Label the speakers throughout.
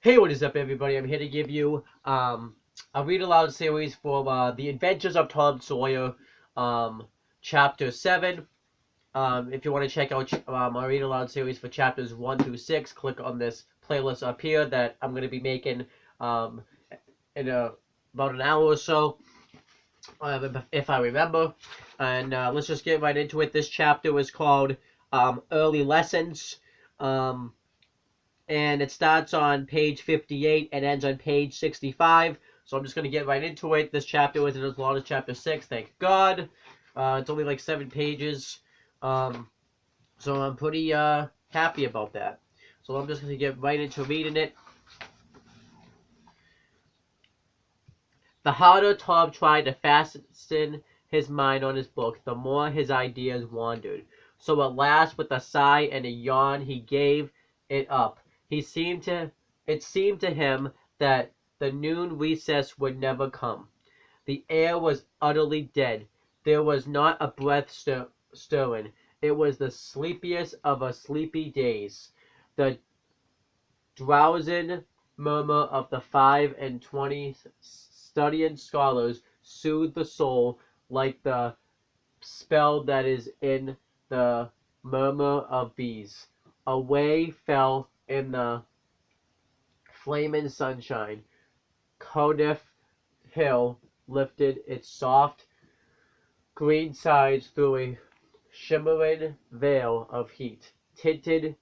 Speaker 1: Hey, what is up, everybody? I'm here to give you a read aloud series for The Adventures of Tom Sawyer, Chapter 7. If you want to check out my read aloud series for chapters 1 through 6, click on this playlist up here that I'm going to be making um, in about an hour or so, if I remember. And let's just get right into it. This chapter is called Early Lessons. And it starts on page 58 and ends on page 65. So I'm just going to get right into it. This chapter isn't as long as chapter 6, thank God. It's only like 7 pages. So I'm pretty happy about that. So I'm just going to get right into reading it. The harder Tom tried to fasten his mind on his book, the more his ideas wandered. So at last, with a sigh and a yawn, he gave it up. It seemed to him that the noon recess would never come. The air was utterly dead. There was not a breath stirring. It was the sleepiest of a sleepy days. The drowsing murmur of the 25 studying scholars soothed the soul like the spell that is in the murmur of bees. Away fell in the flaming sunshine. Cardiff Hill lifted its soft green sides through a shimmering veil of heat, tinted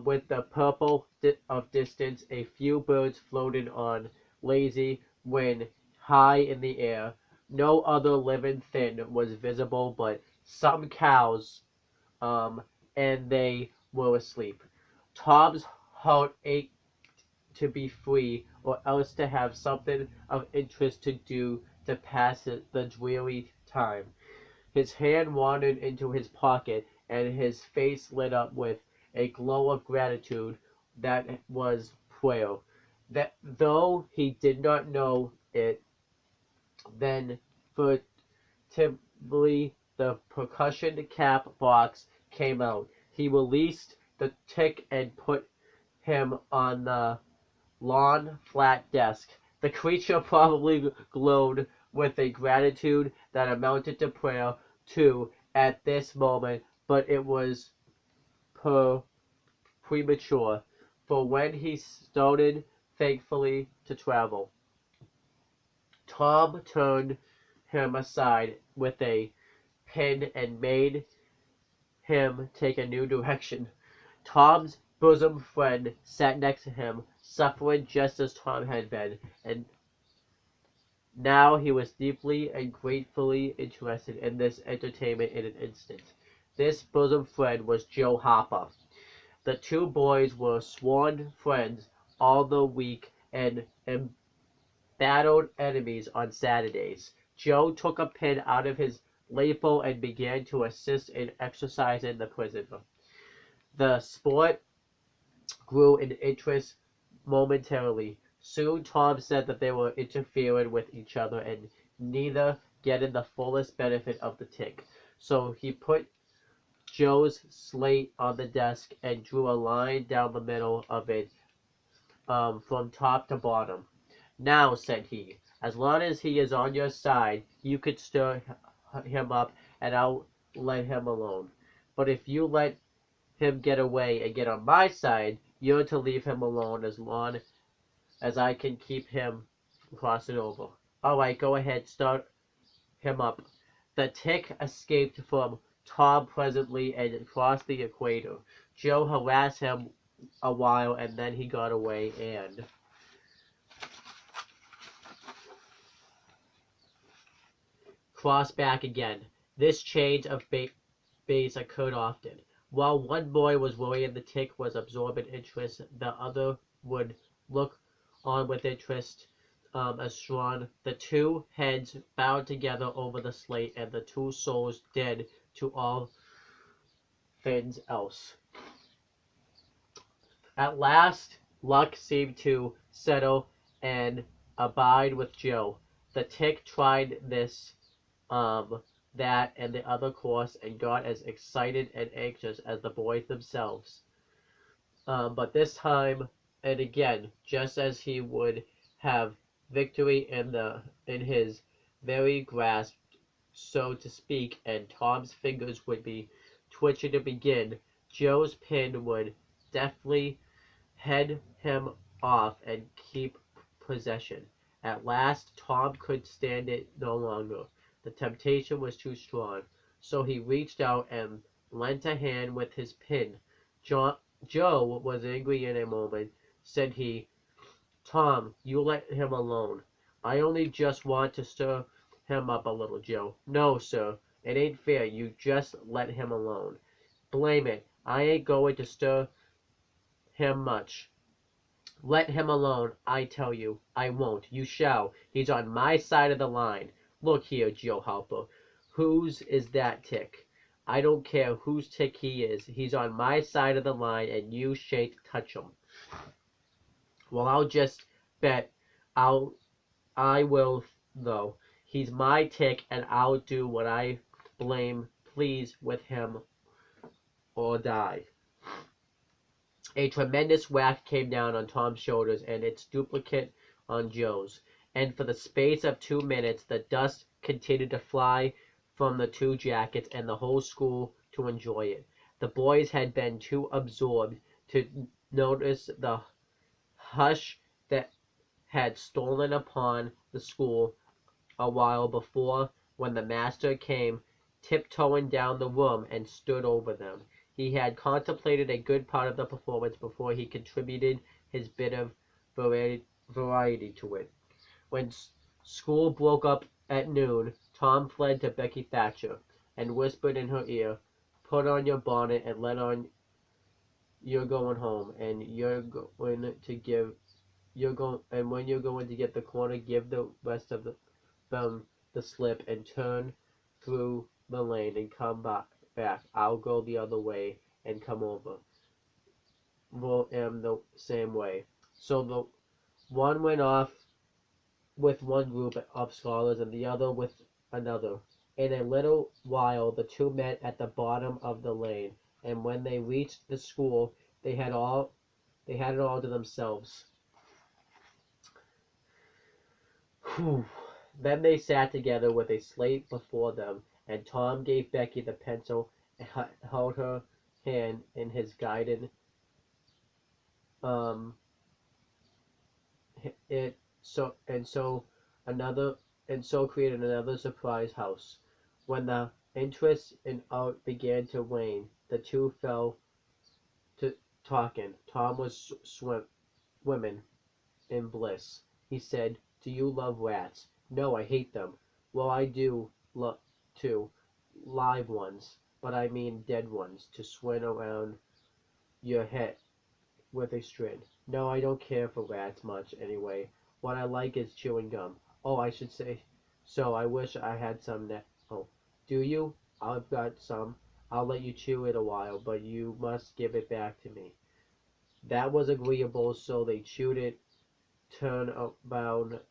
Speaker 1: with the purple of distance. A few birds floated on lazy wind high in the air. No other living thing was visible but some cows, and they were asleep. Tom's heart ached to be free, or else to have something of interest to do to pass the dreary time. His hand wandered into his pocket, and his face lit up with a glow of gratitude that was prayer. That though he did not know it then, furtively the percussion cap box came out. He released the tick and put him on the lawn flat desk. The creature probably glowed with a gratitude that amounted to prayer, too, at this moment, but it was premature, for when he started thankfully to travel, Tom turned him aside with a pin and made him take a new direction. Tom's bosom friend sat next to him, suffering just as Tom had been, and now he was deeply and gratefully interested in this entertainment in an instant. This bosom friend was Joe Harper. The two boys were sworn friends all the week and embattled enemies on Saturdays. Joe took a pin out of his lapel and began to assist in exercising the prisoner. The sport grew in interest momentarily. Soon Tom said that they were interfering with each other and neither getting the fullest benefit of the tick. So he put Joe's slate on the desk and drew a line down the middle of it, from top to bottom. Now, said he, as long as he is on your side, you could stir him up and I'll let him alone. But if you let him get away and get on my side, you're to leave him alone as long as I can keep him from crossing over. All right, go ahead, start him up. The tick escaped from Tom presently and crossed the equator. Joe harassed him a while and then he got away and crossed back again. This change of base occurred often. While one boy was worrying the tick was absorbing interest, the other would look on with interest as strong. The two heads bowed together over the slate, and the two souls dead to all things else. At last, luck seemed to settle and abide with Joe. The tick tried this, that, and the other course, and got as excited and anxious as the boys themselves. But this time And again, just as he would have victory in his very grasp, so to speak, and Tom's fingers would be twitching to begin, Joe's pin would deftly head him off and keep possession. At last Tom could stand it no longer. The temptation was too strong. So he reached out and lent a hand with his pin. Joe was angry in a moment. Said he, "Tom, you let him alone. I only just want to stir him up a little, Joe." "No, sir, it ain't fair. You just let him alone." "Blame it, I ain't going to stir him much. Let him alone, I tell you." "I won't." "You shall. He's on my side of the line." "Look here, Joe Harper, whose is that tick?" "I don't care whose tick he is. He's on my side of the line, and you shan't touch him." "Well, I'll just bet I will, though. He's my tick, and I'll do what I blame please with him or die." A tremendous whack came down on Tom's shoulders and its duplicate on Joe's, and for the space of 2 minutes the dust continued to fly from the two jackets and the whole school to enjoy it. The boys had been too absorbed to notice the hush that had stolen upon the school a while before, when the master came tiptoeing down the room and stood over them. He had contemplated a good part of the performance before he contributed his bit of variety to it. When school broke up at noon, Tom fled to Becky Thatcher and whispered in her ear, "Put on your bonnet and let on you're going home, and when you're going to get the corner, give the rest of them the slip and turn through the lane and come back. I'll go the other way and come over. Will am the same way." So the one went off with one group of scholars and the other with another. In a little while the two met at the bottom of the lane, and when they reached the school they had it all to themselves. Whew. Then they sat together with a slate before them, and Tom gave Becky the pencil and held her hand in his guided um it so and so another and so created another surprise house. When the interest in art began to wane, the two fell to talking. Tom was swimming in bliss. He said, "Do you love rats?" "No, I hate them." "Well, I do love too. Live ones, but I mean dead ones, to swing around your head with a string." "No, I don't care for rats much anyway. What I like is chewing gum." "Oh, I should say so. I wish I had some now." "Oh, do you? I've got some. I'll let you chew it a while, but you must give it back to me." That was agreeable, so they chewed it, turned about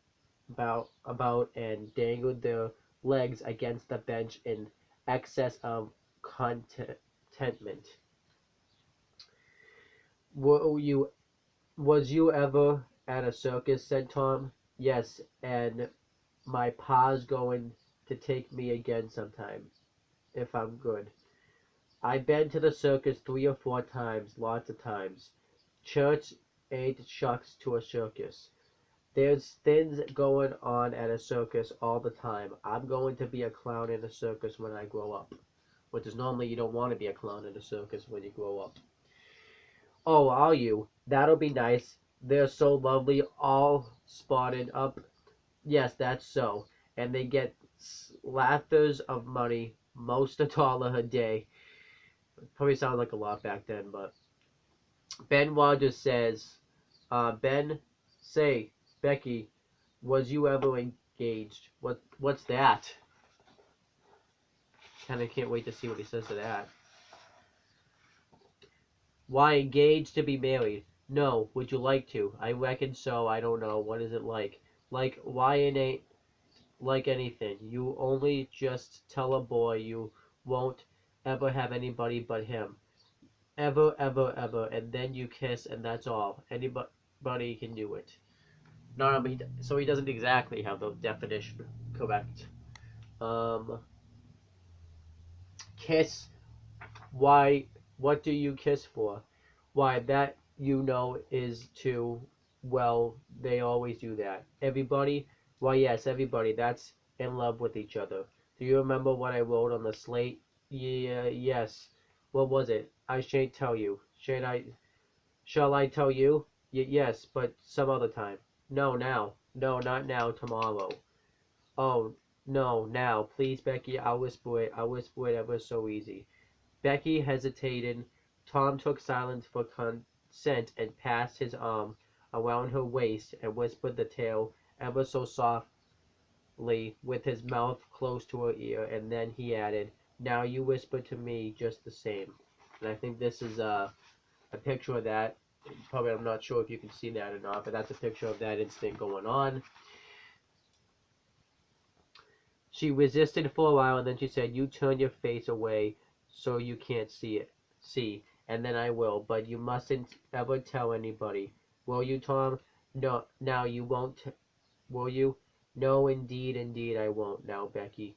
Speaker 1: and dangled their legs against the bench in excess of contentment. Were you Was you ever at a circus?" said Tom. "Yes, and my pa's going to take me again sometime, if I'm good. I've been to the circus 3 or 4 times, lots of times. Church ain't shucks to a circus. There's things going on at a circus all the time. I'm going to be a clown in a circus when I grow up." Which is normally you don't want to be a clown in a circus when you grow up. "Oh, are you? That'll be nice. They're so lovely, all spotted up." "Yes, that's so. And they get slathers of money, most $1 a day." Probably sounded like a lot back then, but Ben Rogers says, Ben, say, Becky, was you ever engaged?" What's that? Kinda can't wait to see what he says to that. "Why, engaged to be married." "No, would you like to?" "I reckon so. I don't know. What is it like?" "Like, why it ain't like anything. You only just tell a boy you won't ever have anybody but him. Ever, ever, ever, and then you kiss, and that's all. anybody can do it. No, but so he doesn't exactly have the definition correct. Um, kiss. Why? What do you kiss for? Why, that is to. Well, they always do that. Everybody? Why, yes, everybody. That's in love with each other. Do you remember what I wrote on the slate? Yeah, yes. What was it? I shan't tell you. Shan't I? Shall I tell you? Yes, but some other time. No, now. No, not now, tomorrow. Oh, no, now. Please, Becky, I'll whisper it. I'll whisper it ever so easy. Becky hesitated. Tom took silence for consent and passed his arm around her waist and whispered the tale ever so softly with his mouth close to her ear, and then he added, "Now you whisper to me just the same." And I think this is a picture of that. Probably, I'm not sure if you can see that or not, but that's a picture of that instant going on. She resisted for a while, and then she said, "You turn your face away so you can't see it. See, and then I will, but you mustn't ever tell anybody. Will you, Tom? No, now you won't, will you? No, indeed, indeed, I won't. Now, Becky."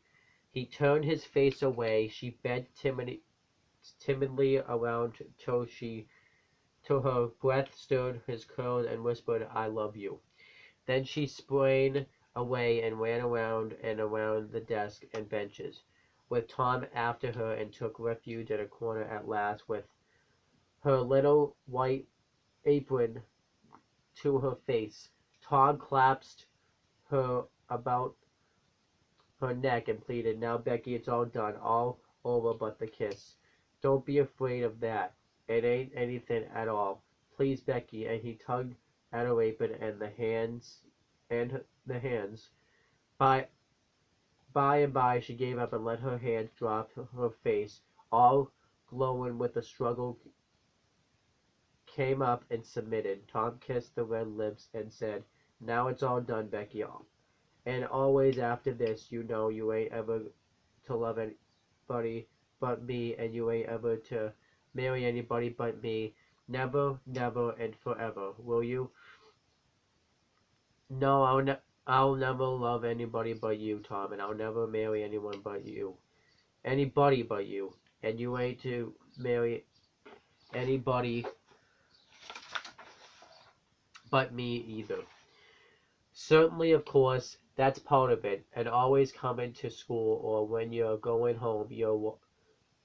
Speaker 1: He turned his face away. She bent timidly around till her breath stirred his curls and whispered, "I love you." Then she sprang away and ran around and around the desk and benches, with Tom after her, and took refuge in a corner at last with her little white apron to her face. Tom clasped her about her neck and pleaded, "Now, Becky, it's all done, all over but the kiss. Don't be afraid of that. It ain't anything at all. Please, Becky." And he tugged at her apron and the hands. By and by she gave up and let her hands drop. Her face, all glowing with the struggle, came up and submitted. Tom kissed the red lips and said, "Now it's all done, Becky. And always after this, you ain't ever to love anybody but me, and you ain't ever to marry anybody but me. Never, never, and forever. Will you?" "No, I'll never love anybody but you, Tom, and I'll never marry anyone but you. Anybody but you. And you ain't to marry anybody but me either." "Certainly, of course, that's part of it. And always coming to school, or when you're going home, you're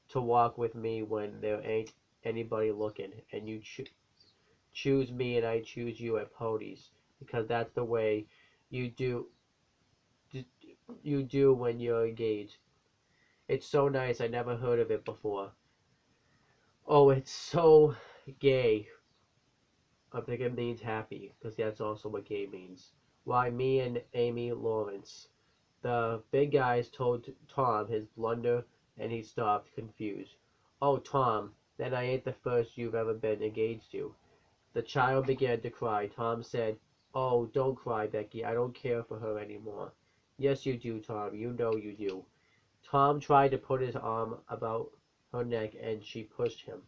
Speaker 1: to walk with me when there ain't anybody looking, and you choose me and I choose you at parties, because that's the way you do you do when you're engaged. It's so nice. I never heard of it before. Oh, it's so gay." I think it means happy, because that's also what gay means. "Why, me and Amy Lawrence." The big guys told Tom his blunder, and he stopped, confused. "Oh, Tom, then I ain't the first you've ever been engaged to." The child began to cry. Tom said, "Oh, don't cry, Becky. I don't care for her any more." "Yes, you do, Tom. You know you do." Tom tried to put his arm about her neck, and she pushed him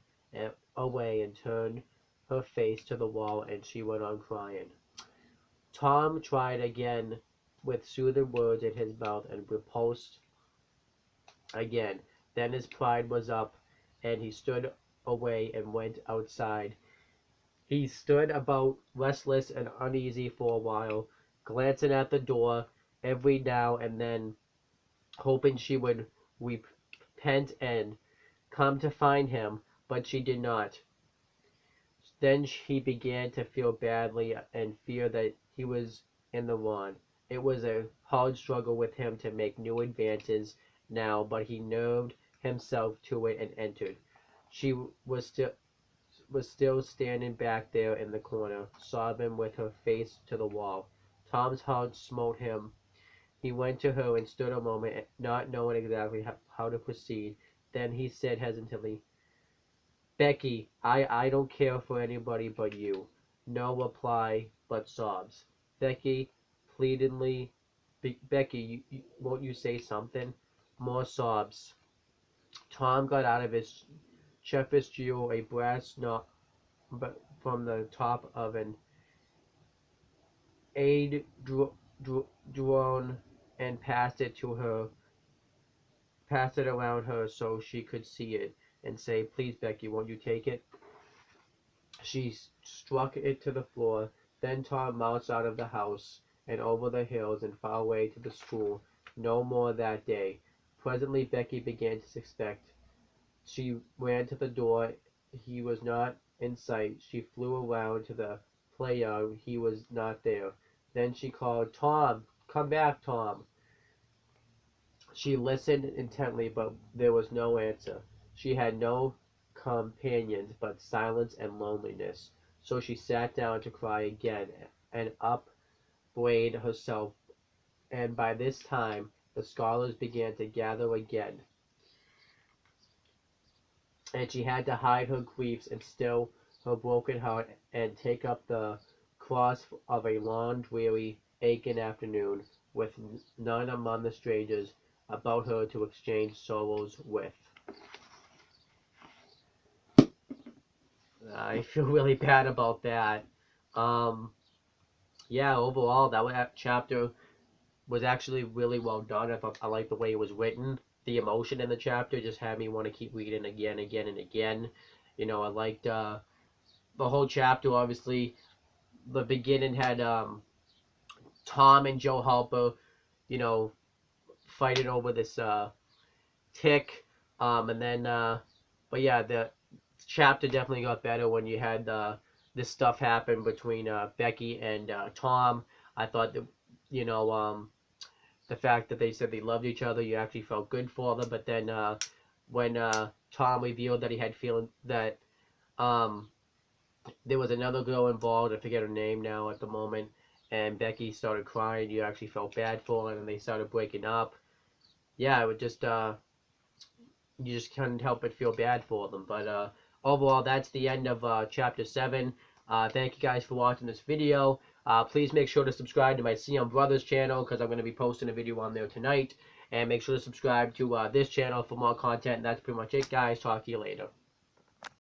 Speaker 1: away and turned her face to the wall, and she went on crying. Tom tried again with soothing words in his mouth, and repulsed again. Then his pride was up, and he stood away and went outside. He stood about, restless and uneasy for a while, glancing at the door every now and then, hoping she would repent and come to find him, but she did not. Then he began to feel badly and fear that he was in the wrong. It was a hard struggle with him to make new advances now, but he nerved himself to it and entered. She was still standing back there in the corner, sobbing with her face to the wall. Tom's heart smote him. He went to her and stood a moment, not knowing exactly how to proceed. Then he said hesitantly, "Becky, I don't care for anybody but you." No reply, but sobs. "Becky," pleadingly, "Becky, won't you say something?" More sobs. Tom got out of his chef's jewel a brass knot from the top of an aid drone and passed it around her so she could see it, and say, "Please, Becky, won't you take it?" She struck it to the floor. Then Tom marched out of the house and over the hills and far away to the school. No more that day. Presently Becky began to suspect. She ran to the door. He was not in sight. She flew around to the play-yard. He was not there. Then she called, "Tom! Come back, Tom!" She listened intently, but there was no answer. She had no companions but silence and loneliness. So she sat down to cry again, and upbraid herself. And by this time the scholars began to gather again, and she had to hide her griefs and still her broken heart, and take up the cross of a long, dreary, aching afternoon, with none among the strangers about her to exchange sorrows with. I feel really bad about that. Um, yeah, overall, that chapter was actually really well done. I like the way it was written. The emotion in the chapter just had me want to keep reading again, again, and again. I liked the whole chapter. Obviously, the beginning had Tom and Joe Halper, you know, fighting over this tick, and then, but yeah, the chapter definitely got better when you had this stuff happen between Becky and Tom. I thought that, you know, the fact that they said they loved each other, you actually felt good for them. But then when Tom revealed that he had feeling that um, there was another girl involved, I forget her name now at the moment, and Becky started crying, you actually felt bad for her, and they started breaking up. Yeah, it would just you just couldn't help but feel bad for them. But overall, that's the end of chapter 7. Thank you guys for watching this video. Please make sure to subscribe to my Sion Brothers channel, because I'm going to be posting a video on there tonight. And make sure to subscribe to this channel for more content. And that's pretty much it, guys. Talk to you later.